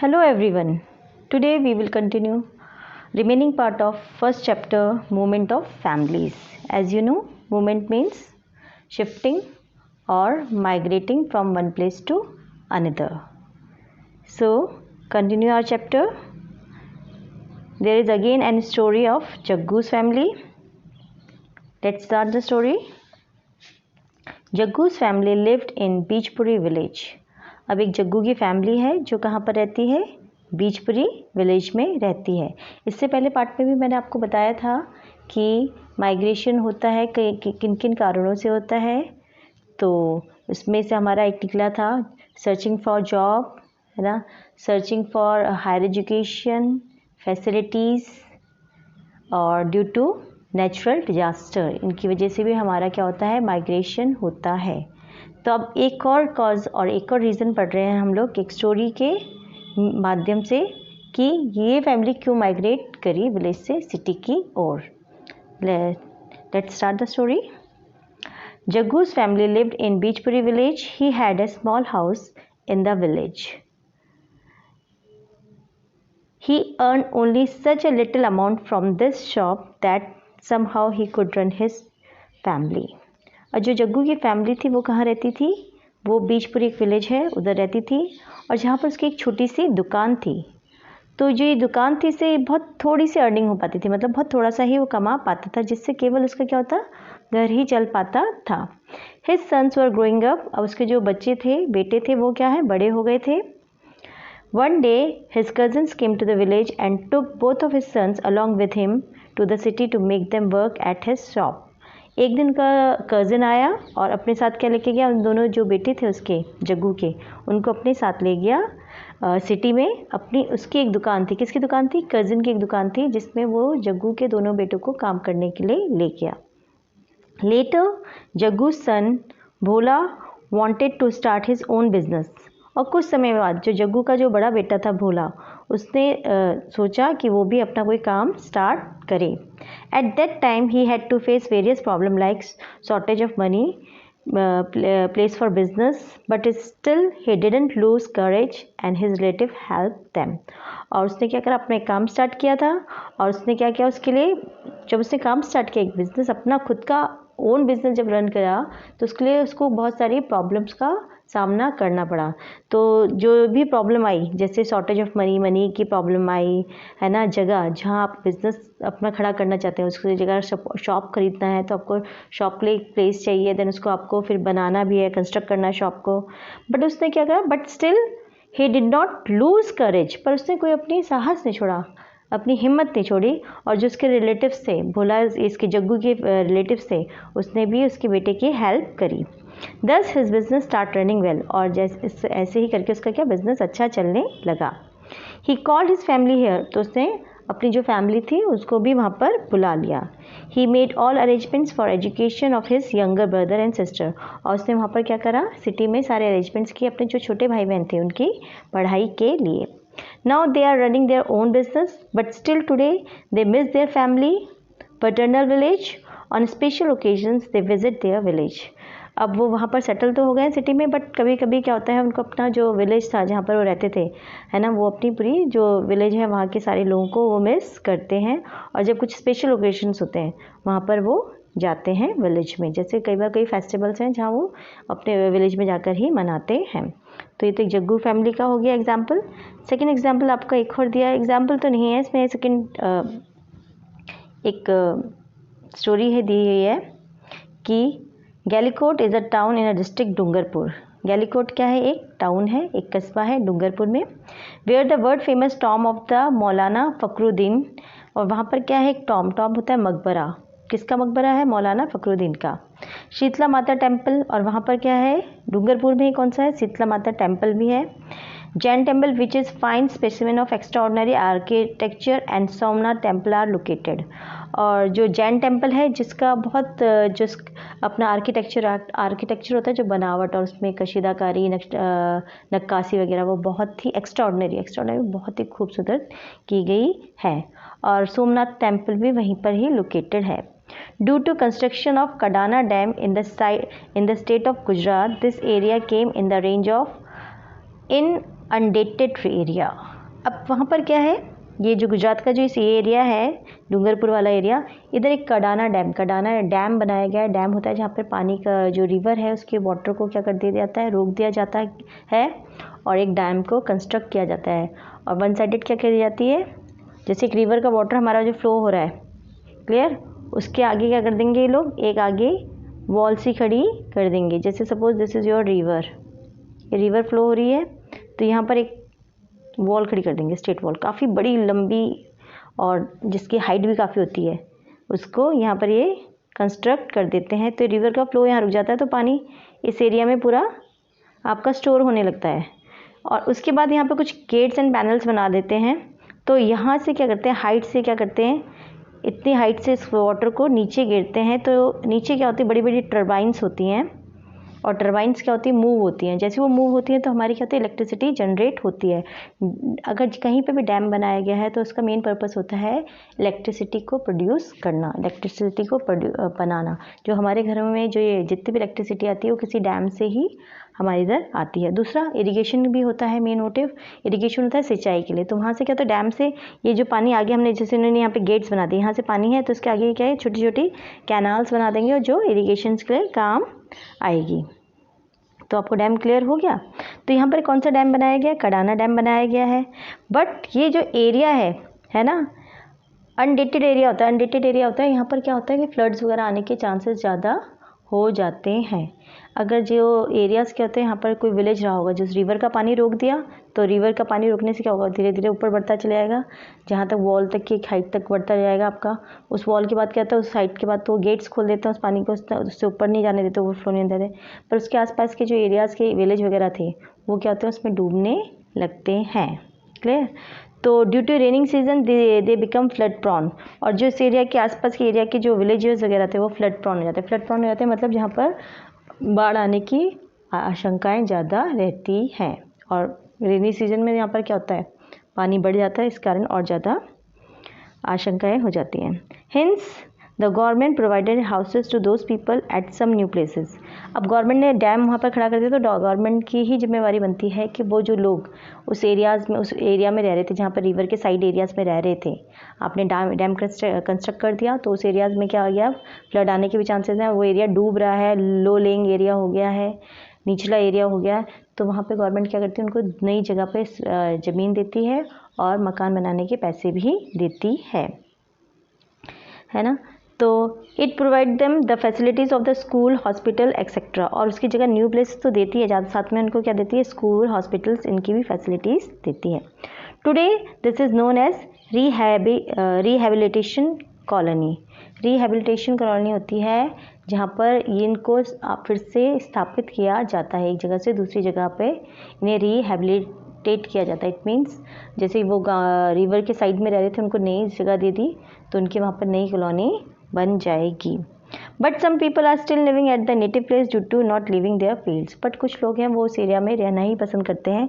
Hello everyone. Today we will continue remaining part of first chapter, movement of families. As you know, movement means shifting or migrating from one place to another. So continue our chapter. There is again a story of Jaggu's family. Let's start the story. Jaggu's family lived in Beechpuri village. अब एक जग्गू की family है जो कहाँ पर रहती है, बीजपुरी village में रहती है। इससे पहले पार्ट में भी मैंने आपको बताया था कि माइग्रेशन होता है किन किन कारणों से होता है। तो उसमें से हमारा एक निकला था सर्चिंग फॉर जॉब, है ना, searching for higher education facilities और ड्यू टू नेचुरल डिजास्टर, इनकी वजह से भी हमारा क्या होता है, माइग्रेशन होता है। तो अब एक और कॉज और एक और रीज़न पढ़ रहे हैं हम लोग एक स्टोरी के माध्यम से कि ये फैमिली क्यों माइग्रेट करी विलेज से सिटी की ओर। Let's start the story. Jaggu's family lived in Beechpuri village. He had a small house in the village. He earned only such a little amount from this shop that somehow he could run his family. और जो जग्गू की family थी वो कहाँ रहती थी, वो बीजपुरी एक विलेज है उधर रहती थी, और जहाँ पर उसकी एक छोटी सी दुकान थी। तो जो ये दुकान थी से बहुत थोड़ी सी अर्निंग हो पाती थी, मतलब बहुत थोड़ा सा ही वो कमा पाता था, जिससे केवल उसका क्या होता, घर ही चल पाता था। His sons were growing up, अब उसके जो बच्चे थे, बेटे थे, वो क्या है, बड़े हो गए थे। One day his cousins came to the village and took both of his sons along with him to the city to make them work at his shop. एक दिन का कज़न आया और अपने साथ क्या लेके गया, उन दोनों जो बेटे थे उसके, जग्गू के, उनको अपने साथ ले गया सिटी में। अपनी उसकी एक दुकान थी, किसकी दुकान थी, कज़न की एक दुकान थी, जिसमें वो जग्गू के दोनों बेटों को काम करने के लिए ले गया। Later Jaggu son Bhola wanted to start his own business, और कुछ समय बाद जो जग्गू का जो बड़ा बेटा था भोला, उसने सोचा कि वो भी अपना कोई काम स्टार्ट करे। At that time he had to face various problem like shortage of money, place for business, but still he didn't lose courage and his relative help them. और उसने क्या करा, अपना काम स्टार्ट किया था, और उसने क्या किया उसके लिए, जब उसने काम स्टार्ट किया, एक बिज़नेस अपना खुद का ओन बिज़नेस जब रन करा, तो उसके लिए उसको बहुत सारी प्रॉब्लम्स का सामना करना पड़ा। तो जो भी प्रॉब्लम आई, जैसे शॉर्टेज ऑफ मनी की प्रॉब्लम आई, है ना, जगह जहाँ आप बिज़नेस अपना खड़ा करना चाहते हैं उसके जगह शॉप खरीदना है, तो आपको शॉप के लिए एक प्लेस चाहिए, देन उसको आपको फिर बनाना भी है, कंस्ट्रक्ट करना है शॉप को। बट उसने क्या करा, but still he did not lose courage, पर उसने कोई अपनी साहस नहीं छोड़ा, अपनी हिम्मत नहीं छोड़ी। और जो उसके रिलेटिव्स थे, भोला इसके जग्गू के रिलेटिव्स थे, उसने भी उसके बेटे की हेल्प करी। दस his business start running well, और जैसे ऐसे ही करके उसका क्या बिजनेस अच्छा चलने लगा। He called his family here, तो उसने अपनी जो फैमिली थी उसको भी वहाँ पर बुला लिया। He made all arrangements for education of his younger brother and sister, और उसने वहाँ पर क्या करा, सिटी में सारे अरेंजमेंट्स किए अपने जो छोटे भाई बहन थे उनकी पढ़ाई के लिए। Now they are running their own business, but still today they miss their family, paternal village. On special occasions they visit their village. अब वो वहाँ पर सेटल तो हो गए सिटी में, बट कभी कभी क्या होता है, उनको अपना जो विलेज था जहाँ पर वो रहते थे, है ना, वो अपनी पूरी जो विलेज है वहाँ के सारे लोगों को वो मिस करते हैं। और जब कुछ स्पेशल ओकेजन्स होते हैं वहाँ पर वो जाते हैं विलेज में, जैसे कई बार कई फेस्टिवल्स हैं जहाँ वो अपने विलेज में जाकर ही मनाते हैं। तो ये तो एक जग्गू फैमिली का हो गया एग्जाम्पल। सेकेंड एग्जाम्पल आपका एक और दिया, एग्जाम्पल तो नहीं है इसमें, सेकेंड एक स्टोरी है, दी गई है कि Galiakot is a town in a district Dungarpur. Galiakot क्या है, एक टाउन है, एक कस्बा है डूंगरपुर में। Where the world famous tomb of the Maulana Fakhruddin, और वहाँ पर क्या है, एक टॉम होता है मकबरा, किसका मकबरा है, मौलाना फ़खरुद्दीन का। शीतला माता टेम्पल, और वहाँ पर क्या है, डूंगरपुर में ही कौन सा है, शीतला माता टेम्पल भी है। Jain temple which is fine specimen of extraordinary architecture and Somnath temple are located, और जो जैन टेम्पल है जिसका बहुत जो अपना आर्किटेक्चर होता है, जो बनावट और उसमें कशीदाकारी नक्काशी वगैरह, वो बहुत ही एक्स्ट्राऑर्डिनरी बहुत ही खूबसूरत की गई है। और सोमनाथ टेम्पल भी वहीं पर ही लोकेटेड है। Due to construction of Kadana Dam in the state of Gujarat, this area came in the range of inundated area. वहाँ पर क्या है, ये जो गुजरात का जो इस एरिया है, डूंगरपुर वाला एरिया, इधर एक कडाना डैम बनाया गया है। डैम होता है जहाँ पर पानी का जो रिवर है उसके वाटर को क्या कर दिया जाता है, रोक दिया जाता है और एक डैम को कंस्ट्रक्ट किया जाता है। और वन साइडेड क्या करी जाती है, जैसे एक रिवर का वाटर हमारा जो फ्लो हो रहा है, क्लियर, उसके आगे क्या कर देंगे ये लोग, एक आगे वॉल सी खड़ी कर देंगे। जैसे suppose this is your river, ये रिवर फ्लो हो रही है तो यहाँ पर एक वॉल खड़ी कर देंगे, स्ट्रेट वॉल, काफ़ी बड़ी लंबी और जिसकी हाइट भी काफ़ी होती है, उसको यहाँ पर ये कंस्ट्रक्ट कर देते हैं। तो रिवर का फ्लो यहाँ रुक जाता है तो पानी इस एरिया में पूरा आपका स्टोर होने लगता है। और उसके बाद यहाँ पर कुछ गेट्स एंड पैनल्स बना देते हैं। तो यहाँ से क्या करते हैं, हाइट से क्या करते हैं, इतनी हाइट से इस वाटर को नीचे गिरते हैं। तो नीचे क्या होती है, बड़ी बड़ी टर्बाइंस होती हैं और टर्बाइंस क्या होती है, मूव होती हैं। जैसे वो मूव होती हैं तो हमारी क्या होती है, इलेक्ट्रिसिटी जनरेट होती है। अगर कहीं पे भी डैम बनाया गया है तो उसका मेन पर्पस होता है इलेक्ट्रिसिटी को प्रोड्यूस करना, इलेक्ट्रिसिटी को बनाना। जो हमारे घरों में जो ये जितनी भी इलेक्ट्रिसिटी आती है वो किसी डैम से ही हमारे इधर आती है। दूसरा इरिगेशन भी होता है, मेन मोटिव इरिगेशन होता है सिंचाई के लिए। तो वहाँ से क्या होता है, डैम से ये जो पानी आगे हमने जैसे उन्होंने यहाँ पे गेट्स बना दिए, यहाँ से पानी है तो उसके आगे क्या है, छोटी छोटी कैनाल्स बना देंगे और जो इरिगेशन के लिए काम आएगी। तो आपको डैम क्लियर हो गया। तो यहाँ पर कौन सा डैम बनाया गया है, कडाना डैम बनाया गया है। बट ये जो एरिया है ना, अनडेटेड एरिया होता है। यहाँ पर क्या होता है कि फ्लड्स वगैरह आने के चांसेस ज़्यादा हो जाते हैं। अगर जो एरियाज़ क्या होते हैं, यहाँ पर कोई विलेज रहा होगा, जिस रिवर का पानी रोक दिया तो रिवर का पानी रोकने से क्या होगा, धीरे धीरे ऊपर बढ़ता चला जाएगा, जहाँ तक वॉल तक की एक हाइट तक बढ़ता जाएगा आपका। उस वॉल के बाद क्या होता है, उस हाइट के बाद तो गेट्स खोल देते हैं, उस पानी को उससे ऊपर नहीं जाने देते, ओवरफ्लो नहीं देते। पर उसके आसपास के जो एरियाज़ के विलेज वगैरह थे वो क्या होते हैं, उसमें डूबने लगते हैं। क्लियर। तो due to raining season they become flood prone. और जो इस एरिया के आसपास के एरिया के जो विलेजेस वगैरह थे वो फ्लड प्रॉन हो जाते हैं। फ्लड प्रॉन हो जाते हैं मतलब जहाँ पर बाढ़ आने की आशंकाएं ज़्यादा रहती हैं। और रेनी सीजन में यहाँ पर क्या होता है, पानी बढ़ जाता है, इस कारण और ज़्यादा आशंकाएं हो जाती हैं। Hence the government provided houses to those people at some new places. अब गवर्नमेंट ने डैम वहाँ पर खड़ा कर दिया तो गवर्नमेंट की ही जिम्मेवारी बनती है कि वो जो लोग उस एरिया में रह रहे थे, जहाँ पर रिवर के साइड एरियाज़ में रह रहे थे, आपने डैम कंस्ट्रक्ट कर दिया तो उस एरियाज़ में क्या आ गया, फ्लड आने के भी चांसेस हैं। वो एरिया डूब रहा है, लो लेइंग एरिया हो गया है, निचला एरिया हो गया, तो वहाँ पे गवर्नमेंट क्या करती है, उनको नई जगह पे ज़मीन देती है और मकान बनाने के पैसे भी देती है ना। तो it provide them the facilities of the school, hospital etcetera. और उसकी जगह न्यू प्लेस तो देती है, ज़्यादा साथ में उनको क्या देती है, स्कूल, हॉस्पिटल्स, इनकी भी फैसिलिटीज़ देती है। Today this is known as rehabilitation colony. Rehabilitation colony होती है जहाँ पर इनको फिर से स्थापित किया जाता है, एक जगह से दूसरी जगह पे इन्हें रिहेबिलिटेट किया जाता है। इट मीन्स जैसे वो रिवर के साइड में रह रहे थे, उनको नई जगह दे दी तो उनके वहाँ पर नई कॉलोनी बन जाएगी। But some people are still living at the native place due to not living their fields. But कुछ लोग हैं वो उस एरिया में रहना ही पसंद करते हैं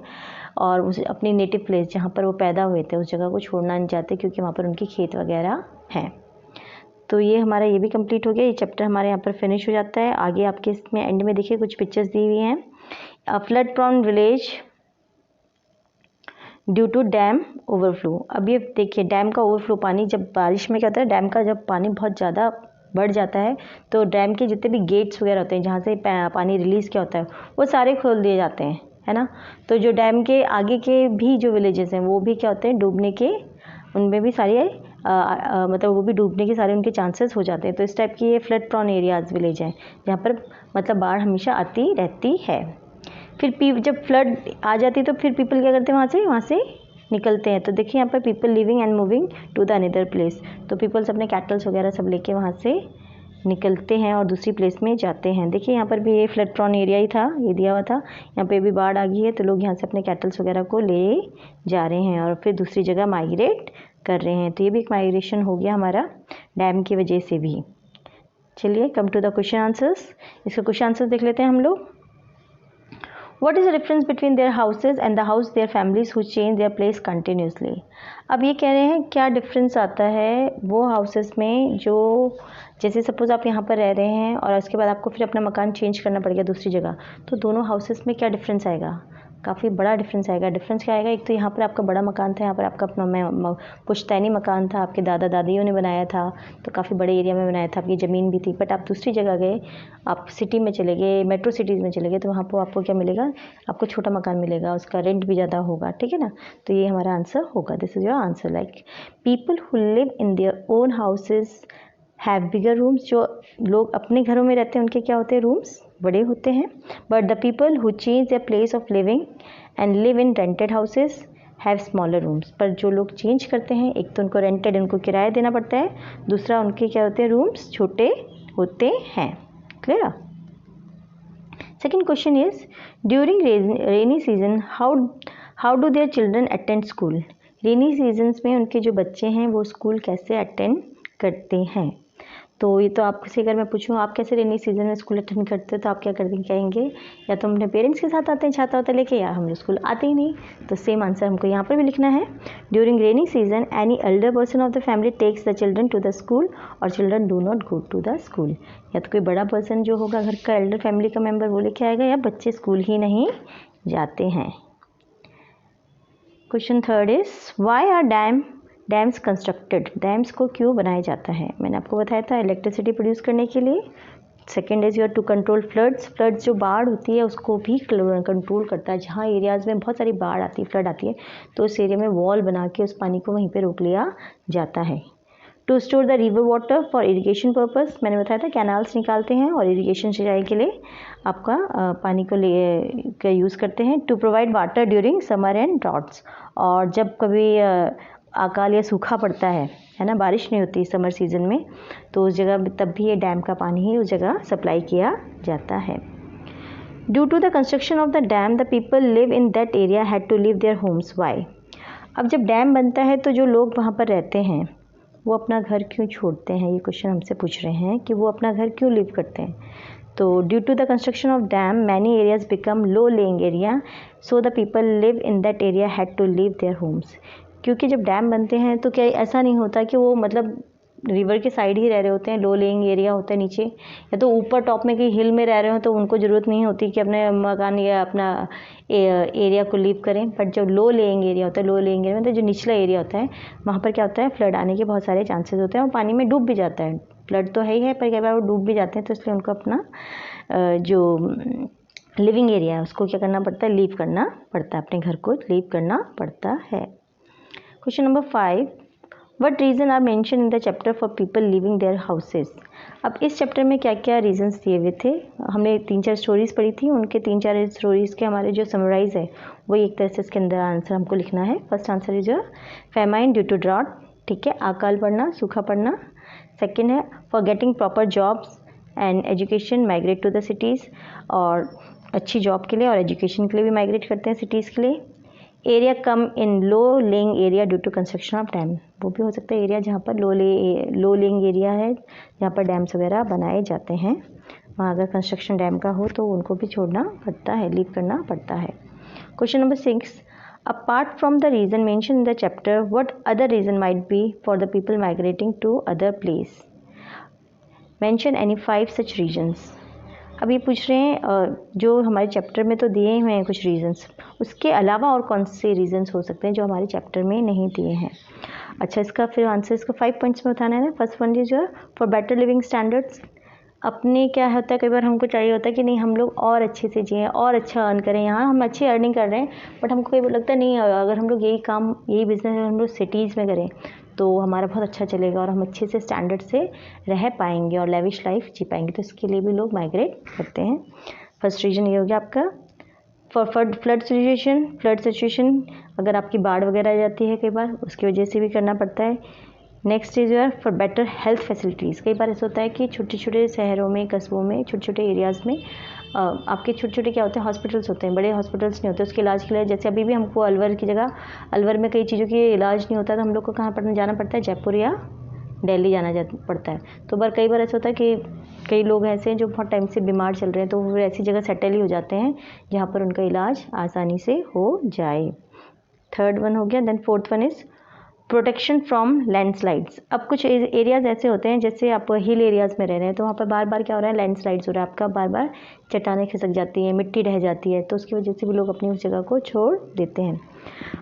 और उस अपनी नेटिव प्लेस जहाँ पर वो पैदा हुए थे उस जगह को छोड़ना नहीं चाहते, क्योंकि वहाँ पर उनके खेत वगैरह हैं। तो ये हमारा ये भी कंप्लीट हो गया, ये चैप्टर हमारे यहाँ पर फिनिश हो जाता है। आगे आपके इसमें एंड में देखिए कुछ पिक्चर्स दी हुई हैं। Flood prone village due to dam overflow. अब ये देखिए डैम का ओवरफ्लो, पानी जब बारिश में क्या होता है, डैम का जब पानी बहुत ज़्यादा बढ़ जाता है तो डैम के जितने भी गेट्स वगैरह होते हैं जहाँ से पानी रिलीज़ क्या होता है वो सारे खोल दिए जाते हैं, है ना। तो जो डैम के आगे के भी जो विलेजेस हैं वो भी क्या होते हैं, डूबने के, उनमें भी सारे मतलब वो भी डूबने के सारे उनके चांसेस हो जाते हैं। तो इस टाइप की ये फ्लड प्रॉन एरियाज़ विलेज हैं जहाँ पर मतलब बाढ़ हमेशा आती रहती है। फिर जब फ्लड आ जाती है तो फिर पीपल क्या करते हैं, वहाँ से निकलते हैं। तो देखिए यहाँ पर people living and moving to the another place. तो पीपल्स अपने कैटल्स वगैरह सब लेके वहाँ से निकलते हैं और दूसरी प्लेस में जाते हैं। देखिए यहाँ पर भी ये फ्लड प्रॉन एरिया ही था, ये दिया हुआ था, यहाँ पे भी बाढ़ आ गई है तो लोग यहाँ से अपने कैटल्स वगैरह को ले जा रहे हैं और फिर दूसरी जगह माइग्रेट कर रहे हैं। तो ये भी एक माइग्रेशन हो गया हमारा डैम की वजह से भी। चलिए come to the question answers. इसके क्वेश्चन आंसर्स देख लेते हैं हम लोग। What is the difference between their houses and the house their families who change their place continuously? अब ये कह रहे हैं क्या डिफरेंस आता है वो हाउसेस में जो, जैसे सपोज़ आप यहाँ पर रह रहे हैं और उसके बाद आपको फिर अपना मकान चेंज करना पड़ गया दूसरी जगह, तो दोनों हाउसेस में क्या डिफरेंस आएगा। काफ़ी बड़ा डिफरेंस आएगा। डिफरेंस क्या आएगा, एक तो यहाँ पर आपका बड़ा मकान था, यहाँ पर आपका अपना पुश्तैनी मकान था, आपके दादा दादियों ने बनाया था, तो काफ़ी बड़े एरिया में बनाया था, आपकी ज़मीन भी थी। बट आप दूसरी जगह गए, आप सिटी में चले गए, मेट्रो सिटीज़ में चले गए, तो वहाँ पर आपको क्या मिलेगा, आपको छोटा मकान मिलेगा, उसका रेंट भी ज़्यादा होगा, ठीक है ना। तो ये हमारा आंसर होगा, this is your answer. Like people who live in their own houses have bigger rooms, जो लोग अपने घरों में रहते हैं उनके क्या होते हैं, रूम्स बड़े होते हैं। But the people who change their place of living and live in rented houses have smaller rooms, पर जो लोग चेंज करते हैं, एक तो उनको रेंटेड, उनको किराया देना पड़ता है, दूसरा उनके क्या होते हैं, रूम्स छोटे होते हैं। Clear. Second question is during rainy season how do their children attend school. Rainy seasons में उनके जो बच्चे हैं वो स्कूल कैसे अटेंड करते हैं। तो ये तो आपसे अगर मैं पूछूं आप कैसे रेनी सीजन में स्कूल अटेंड करते हो, तो आप क्या करते कहेंगे, या तो हम अपने पेरेंट्स के साथ आते हैं छाता वाता लेके, या हम लोग स्कूल आते ही नहीं। तो सेम आंसर हमको यहाँ पर भी लिखना है। During rainy season any elder person of the family takes the children to the school और children do not go to the school. या तो कोई बड़ा पर्सन जो होगा घर का, एल्डर फैमिली का मेम्बर, वो लेके आएगा, या बच्चे स्कूल ही नहीं जाते हैं। Question third is why are dams constructed. Dams को क्यों बनाया जाता है, मैंने आपको बताया था इलेक्ट्रिसिटी प्रोड्यूस करने के लिए। Second is your to control floods. Floods जो बाढ़ होती है उसको भी कंट्रोल करता है। जहाँ एरियाज़ में बहुत सारी बाढ़ आती है, फ्लड आती है, तो उस एरिया में वॉल बना के उस पानी को वहीं पे रोक लिया जाता है। To store the river water for irrigation purpose, मैंने बताया था कैनाल्स निकालते हैं और इरीगेशन सिंचाई के लिए आपका पानी को यूज़ करते हैं। To provide water during summer and droughts, और जब कभी अकाल या सूखा पड़ता है ना, बारिश नहीं होती समर सीजन में, तो उस जगह तब भी ये डैम का पानी ही उस जगह सप्लाई किया जाता है। Due to the construction of the dam the people live in that area had to leave their homes. Why. अब जब डैम बनता है तो जो लोग वहाँ पर रहते हैं वो अपना घर क्यों छोड़ते हैं, ये क्वेश्चन हमसे पूछ रहे हैं कि वो अपना घर क्यों लीव करते हैं। तो due to the construction of dam many areas become low lying area, so the people live in that area had to leave their homes. क्योंकि जब डैम बनते हैं तो क्या ऐसा नहीं होता कि वो मतलब रिवर के साइड ही रह रहे होते हैं, लो लेइंग एरिया होता है नीचे, या तो ऊपर टॉप में कहीं हिल में रह रहे हो तो उनको ज़रूरत नहीं होती कि अपने मकान या अपना एरिया को लीव करें। बट जो लो लेइंग एरिया होता है, लो लेइंग एरिया मतलब जो निचला एरिया होता है, वहाँ पर क्या होता है, फ्लड आने के बहुत सारे चांसेस होते हैं और पानी में डूब भी जाता है। फ्लड तो है ही है, पर कई बार वो डूब भी जाते हैं, तो इसलिए उनको अपना जो लिविंग एरिया है उसको क्या करना पड़ता है, लीव करना पड़ता है, अपने घर को लीव करना पड़ता है। Question number 5, what reason are mention in the chapter for people living their houses. अब इस चैप्टर में क्या क्या रीजंस दिए हुए थे, हमने 3-4 स्टोरीज़ पढ़ी थी, उनके 3-4 स्टोरीज़ के हमारे जो समराइज़ है वही एक तरह से इसके अंदर आंसर हमको लिखना है। First answer is famine due to drought, ठीक है, अकाल पड़ना, सूखा पड़ना। सेकेंड है for getting proper jobs and education migrate to the cities, और अच्छी जॉब के लिए और एजुकेशन के लिए भी माइग्रेट करते हैं सिटीज़ के लिए। Area come in low lying area due to construction of dam, वो भी हो सकता है एरिया जहाँ पर लो लेइंग एरिया है, जहाँ पर डैम्स वगैरह बनाए जाते हैं, वहाँ अगर कंस्ट्रक्शन डैम का हो तो उनको भी छोड़ना पड़ता है, लीव करना पड़ता है। Question number 6, apart from the reason mention in the chapter what other reason might be for the people migrating to other place, mention any 5 such reasons. अब ये पूछ रहे हैं जो हमारे चैप्टर में तो दिए हुए हैं कुछ रीजंस, उसके अलावा और कौन से रीजंस हो सकते हैं जो हमारे चैप्टर में नहीं दिए हैं। अच्छा, इसका फिर आंसर इसका 5 पॉइंट्स में बताना है ना। First one is for better living standards, अपने क्या होता है कई बार हमको चाहिए होता है कि नहीं हम लोग और अच्छे से जिएँ और अच्छा अर्न करें, यहाँ हम अच्छी अर्निंग कर रहे हैं बट हमको कई बार लगता है नहीं अगर हम लोग यही बिज़नेस हम लोग सिटीज़ में करें तो हमारा बहुत अच्छा चलेगा और हम अच्छे से स्टैंडर्ड से रह पाएंगे और लेविश लाइफ जी पाएंगे, तो इसके लिए भी लोग माइग्रेट करते हैं। फर्स्ट रीजन ये हो गया आपका। फॉर फ्लड सिचुएशन, अगर आपकी बाढ़ वगैरह आ जाती है कई बार उसकी वजह से भी करना पड़ता है। Next is for better health facilities, कई बार ऐसा होता है कि छोटे छोटे शहरों में, कस्बों में, छोटे छोटे एरियाज़ में आपके छोटे छोटे क्या होते हैं, हॉस्पिटल्स होते हैं, बड़े हॉस्पिटल्स नहीं होते उसके इलाज के लिए। जैसे अभी भी हमको अलवर की जगह, अलवर में कई चीज़ों की इलाज नहीं होता तो हम लोग को कहाँ जाना पड़ता है, जयपुर या दिल्ली जाना पड़ता है। तो कई बार ऐसा होता है कि कई लोग ऐसे हैं जो बहुत टाइम से बीमार चल रहे हैं तो वो ऐसी जगह सेटल ही हो जाते हैं जहाँ पर उनका इलाज आसानी से हो जाए। थर्ड वन हो गया। Then fourth one is protection from landslides. अब कुछ एरियाज़ ऐसे होते हैं, जैसे आप हिल एरियाज़ में रह रहे हैं तो वहाँ पर बार बार क्या हो रहा है, लैंडस्लाइड्स हो रहा है, आपका बार बार चट्टानें खिसक जाती हैं, मिट्टी रह जाती है, तो उसकी वजह से भी लोग अपनी उस जगह को छोड़ देते हैं।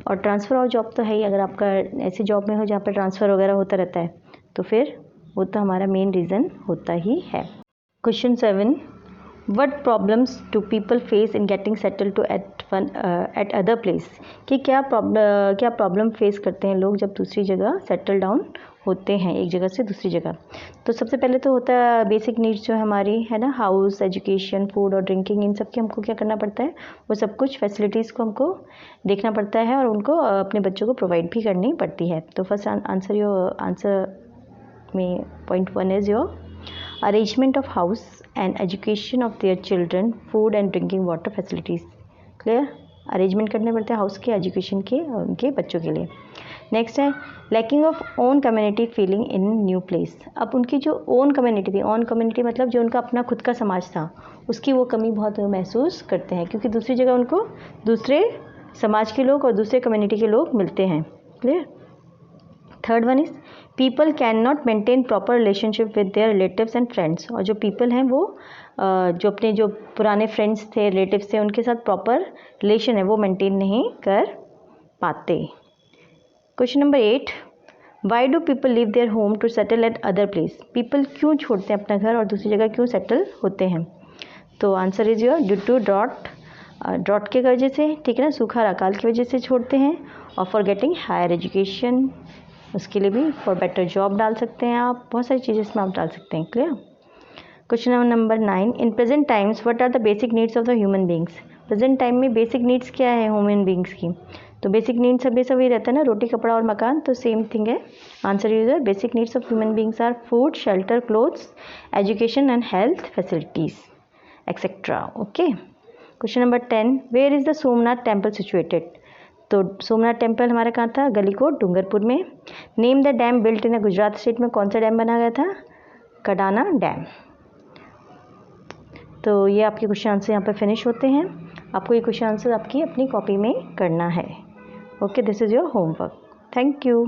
और ट्रांसफ़र ऑफ जॉब तो है ही, अगर आपका ऐसी जॉब में हो जहाँ पर ट्रांसफ़र वगैरह होता रहता है तो फिर वो तो हमारा मेन रीज़न होता ही है। Question 7, What problems do people face in getting settled to at other place? कि क्या प्रॉब्लम फेस करते हैं लोग जब दूसरी जगह सेटल डाउन होते हैं, एक जगह से दूसरी जगह। तो सबसे पहले तो होता है बेसिक नीड्स जो हमारी है ना, हाउस, एजुकेशन, फूड और ड्रिंकिंग, इन सब की हमको क्या करना पड़ता है, वो सब कुछ फैसिलिटीज़ को हमको देखना पड़ता है और उनको अपने बच्चों को प्रोवाइड भी करनी पड़ती है। तो फर्स्ट आंसर में point 1 is your arrangement of house and education of their children, food and drinking water facilities. Clear? Arrangement करने पड़ते हैं हाउस के, एजुकेशन के और उनके बच्चों के लिए। नेक्स्ट है lacking of own community feeling in new place. अब उनकी जो ओन कम्युनिटी थी, ओन कम्युनिटी मतलब जो उनका अपना खुद का समाज था, उसकी वो कमी बहुत महसूस करते हैं, क्योंकि दूसरी जगह उनको दूसरे समाज के लोग और दूसरे कम्युनिटी के लोग मिलते हैं। Clear? Third one is people can not maintain proper relationship with their relatives and friends. और जो पीपल हैं वो जो अपने जो पुराने फ्रेंड्स थे, रिलेटिव्स थे, उनके साथ प्रॉपर रिलेशन है वो मेंटेन नहीं कर पाते। Question number 8, why do people leave their home to settle at other place. People क्यों छोड़ते हैं अपना घर और दूसरी जगह क्यों सेटल होते हैं? तो answer is your due to drought के वजह से, ठीक है ना, सूखा अकाल की वजह से छोड़ते हैं, और फॉर गेटिंग हायर एजुकेशन, उसके लिए भी फॉर बेटर जॉब डाल सकते हैं आप, बहुत सारी चीज़ें इसमें आप डाल सकते हैं। Clear? Question number 9, in present times what are the basic needs of the human beings. Present time में बेसिक नीड्स क्या है ह्यूमन बींग्स की? तो बेसिक नीड्स सभी रहता है ना, रोटी कपड़ा और मकान, तो सेम थिंग है। Answer is basic needs of human beings are food, shelter, clothes, education and health facilities etcetera. Okay. Question number 10, where is the Somnath temple situated. तो सोमनाथ टेम्पल हमारा कहाँ था? गलीकोट, डूंगरपुर में। Name the dam built in Gujarat state में कौन सा dam बना गया था? कडाना डैम। तो ये आपके क्वेश्चन आंसर यहाँ पर फिनिश होते हैं। आपको ये क्वेश्चन आंसर आपकी अपनी कॉपी में करना है। Okay, this is your homework. Thank you.